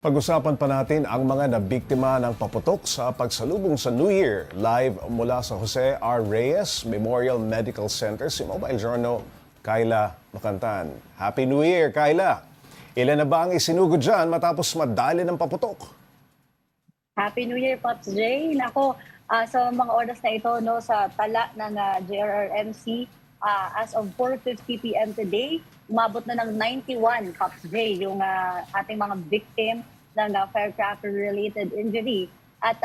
Pag-usapan pa natin ang mga nabiktima ng paputok sa pagsalubong sa New Year. Live mula sa Jose R. Reyes Memorial Medical Center, si Mobile Journal, Kyla Macantan. Happy New Year, Kyla! Ilan na ba ang isinugod dyan matapos madali ng paputok? Happy New Year, Pops J. Nako, sa mga oras na ito, no, sa tala ng JRRMC, as of 4:50 p.m. today, umabot na ng 91, Pops J, yung ating mga victim ng firecracker-related injury. At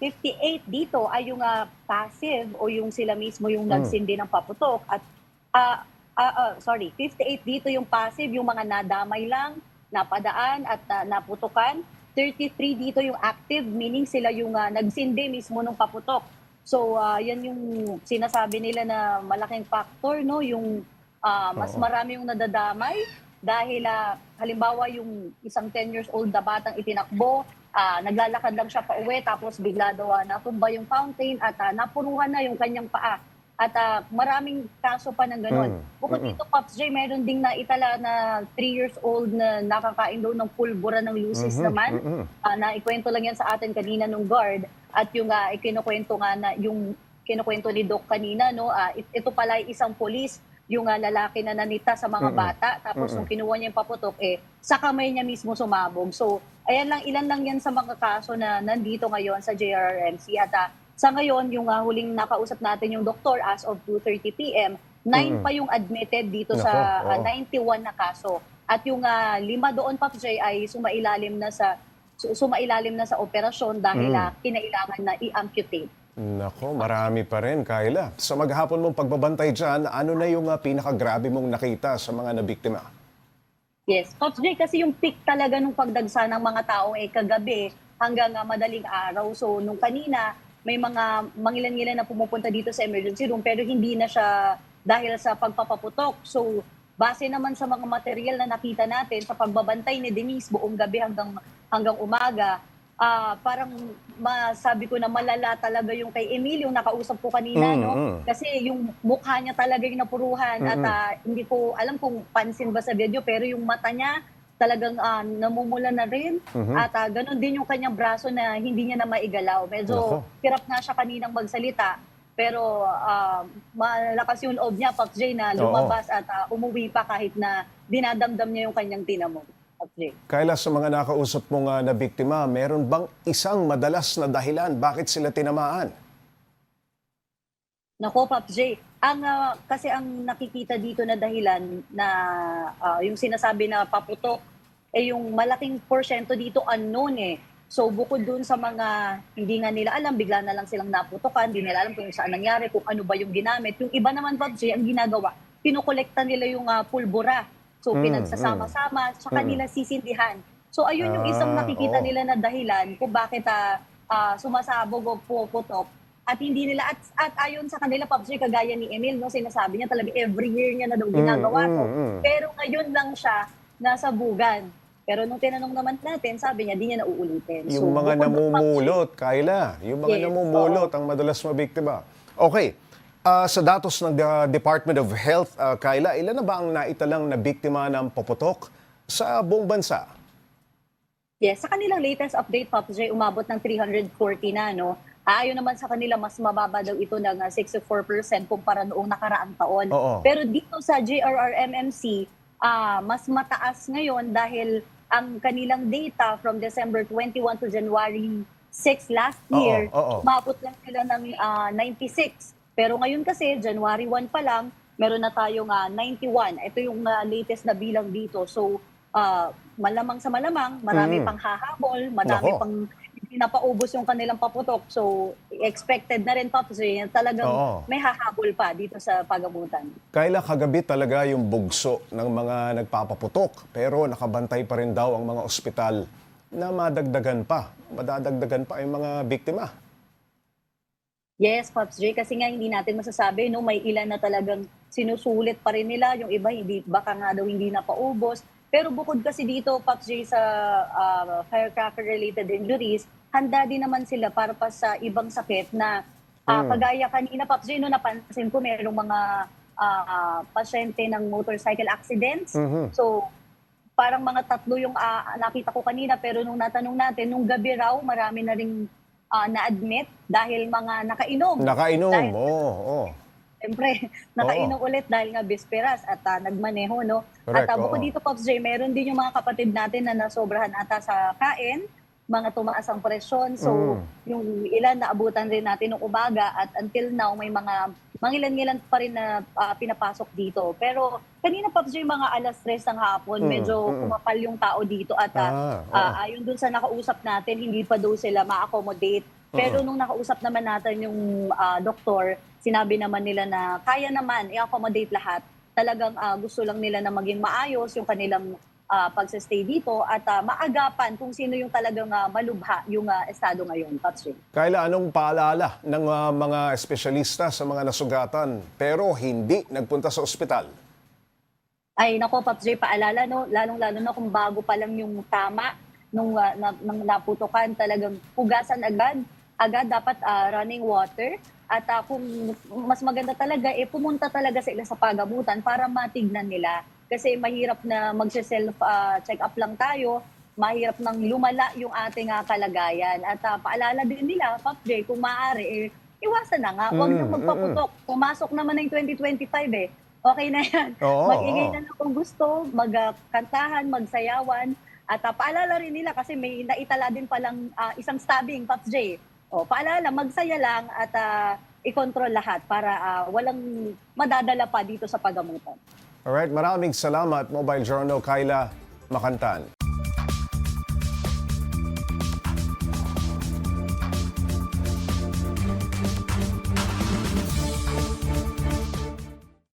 58 dito ay yung passive o yung sila mismo yung nagsindi ng paputok. At 58 dito yung passive, yung mga nadamay lang, napadaan at naputukan. 33 dito yung active, meaning sila yung nagsindi mismo ng paputok. So, yan yung sinasabi nila na malaking factor, no? Yung mas marami yung nadadamay dahil halimbawa yung isang 10 years old na batang itinakbo, naglalakad lang siya pa uwi tapos bigla daw natumba yung fountain at napuruhan na yung kanyang paa. At maraming kaso pa ng ganun. Bukod dito, Pops J, meron ding naitala na 3 years old na nakakain daw ng pulbura ng lucis naman. Naikwento lang yan sa atin kanina nung guard. At yung ikinukwento nga na yung kinukwento ni Doc kanina, no, ito pala ay isang polis, yung lalaki na nanita sa mga bata. Tapos nung kinuha niya yung paputok, sa kamay niya mismo sumabog. So, ayan lang, ilan lang yan sa mga kaso na nandito ngayon sa JRRMC. At sa ngayon, yung huling nakausap natin yung doktor as of 2:30 p.m., 9 pa yung admitted dito sa 91 na kaso. At yung 5 doon, Pops J, ay sumailalim na sa operasyon dahil kinailangan na i-amputate. Nako, marami pa rin, Kyla. Sa maghapon mong pagbabantay dyan, ano na yung pinakagrabe mong nakita sa mga nabiktima? Yes, Pops J, kasi yung peak talaga nung pagdagsa ng mga tao kagabi hanggang madaling araw. So, nung kanina, may mga mangilan-ngilan na pumupunta dito sa emergency room pero hindi na siya dahil sa pagpapaputok. So, base naman sa mga material na nakita natin sa pagbabantay ni Denise buong gabi hanggang umaga, parang masabi ko na malala talaga yung kay Emil, yung nakausap ko kanina, no? Kasi yung mukha niya talaga yung napuruhan at hindi ko alam kung pansin ba sa video pero yung mata niya talagang namumula na rin at ganun din yung kanyang braso na hindi niya na maigalaw. Medyo hirap nga siya kaninang magsalita pero malakas yung loob niya, Pops J, na lumabas at umuwi pa kahit na dinadamdam niya yung kanyang tinamog. Pops J. Kyla, sa mga nakausap mong nabiktima, meron bang isang madalas na dahilan bakit sila tinamaan? Nako, Pops J, kasi ang nakikita dito na dahilan na yung sinasabi na paputok, yung malaking porsyento dito unknown . So bukod dun sa mga hindi nga nila alam, bigla na lang silang naputokan, hindi nila alam kung saan nangyari, kung ano ba yung ginamit. Yung iba naman, Pops J, ang ginagawa, kinukolekta nila yung pulbura. So pinagsasama-sama, tsaka nila sisindihan. So ayun yung isang nakikita nila na dahilan kung bakit sumasabog o puputok. At hindi nila, at ayon sa kanila, Pops J, kagaya ni Emil, no, sinasabi niya talaga every year niya na daw ginagawa to. Pero ngayon lang siya nasabugan. Pero nung tinanong naman natin, sabi niya, di niya nauulitin. Yung mga namumulot, Kyla. Yung mga namumulot ang madalas mabiktima. Okay. Sa datos ng Department of Health, Kyla, ilan na ba ang naitalang na biktima ng paputok sa buong bansa? Yes, sa kanilang latest update, Pops J, umabot ng 340 na, no? Ayon naman sa kanila, mas mababa daw ito ng 64% kumpara noong nakaraang taon. Pero dito sa JRRMMC, mas mataas ngayon dahil ang kanilang data from December 21 to January 6 last year, umabot lang sila ng 96. Pero ngayon kasi, January 1 pa lang, meron na tayong 91. Ito yung latest na bilang dito. So, malamang sa malamang, marami pang hahabol, marami pang hindi napaubos yung kanilang paputok. So, expected na rin, Pops J, talagang may hahabol pa dito sa pagamutan. Kyla, kagabi talaga yung bugso ng mga nagpapaputok. Pero nakabantay pa rin daw ang mga ospital na madadagdagan pa yung mga biktima. Yes, Pops J, kasi nga hindi natin masasabi, no, may ilan na talagang sinusulit pa rin nila, yung iba baka nga daw hindi napaubos. Pero bukod kasi dito, Pops J, sa firecracker-related injuries, handa din naman sila para pa sa ibang sakit na kagaya kanina, Pops J, no, napansin ko merong mga pasyente ng motorcycle accidents. So, parang mga 3 yung nakita ko kanina, pero nung natanong natin, nung gabi raw, marami na ring na-admit dahil mga nakainom. Nakainom, Dahil oo. siyempre, nakainom ulit dahil nga bisperas at nagmaneho, no? At Correct, bukod oo. dito, Pops J, meron din yung mga kapatid natin na nasobrahan ata sa kain, mga tumaas ang presyon. So, yung ilan naabutan rin natin nung umaga at until now, may mga mangilan-ngilan pa rin na pinapasok dito. Pero kanina, Pops J, mga alas 3 ng hapon, medyo kumapal yung tao dito at Oo. ayon dun sa nakausap natin, hindi pa daw sila ma-accommodate. Pero nung nakausap naman natin yung doktor, sinabi naman nila na kaya naman i-accommodate lahat. Talagang gusto lang nila na maging maayos yung kanilang pagsastay dito at maagapan kung sino yung talagang malubha yung estado ngayon, Patrick. Kayla, anong paalala ng mga espesyalista sa mga nasugatan pero hindi nagpunta sa ospital? Ay nako, Paps J, paalala, no, lalong-lalo na kung bago pa lang yung tama nung naputukan, talagang hugasan agad dapat running water. At kung mas maganda talaga, pumunta talaga sila sa pagamutan para matignan nila. Kasi mahirap na magse-self check up lang tayo, mahirap nang lumala yung ating kalagayan. At paalala din nila, Paps J, kung maaari, iwasan na nga, huwag nang magpaputok. Pumasok naman ng 2025 okay na yan. Oo, Mag-ingay oo. na lang kung gusto, magkantahan, magsayawan. At paalala rin nila kasi may naitala din palang isang stabbing, Paps J. O, paalala, magsaya lang at i-control lahat para walang madadala pa dito sa pagamutan. Alright, maraming salamat, Mobile Journal Kayla Makantan.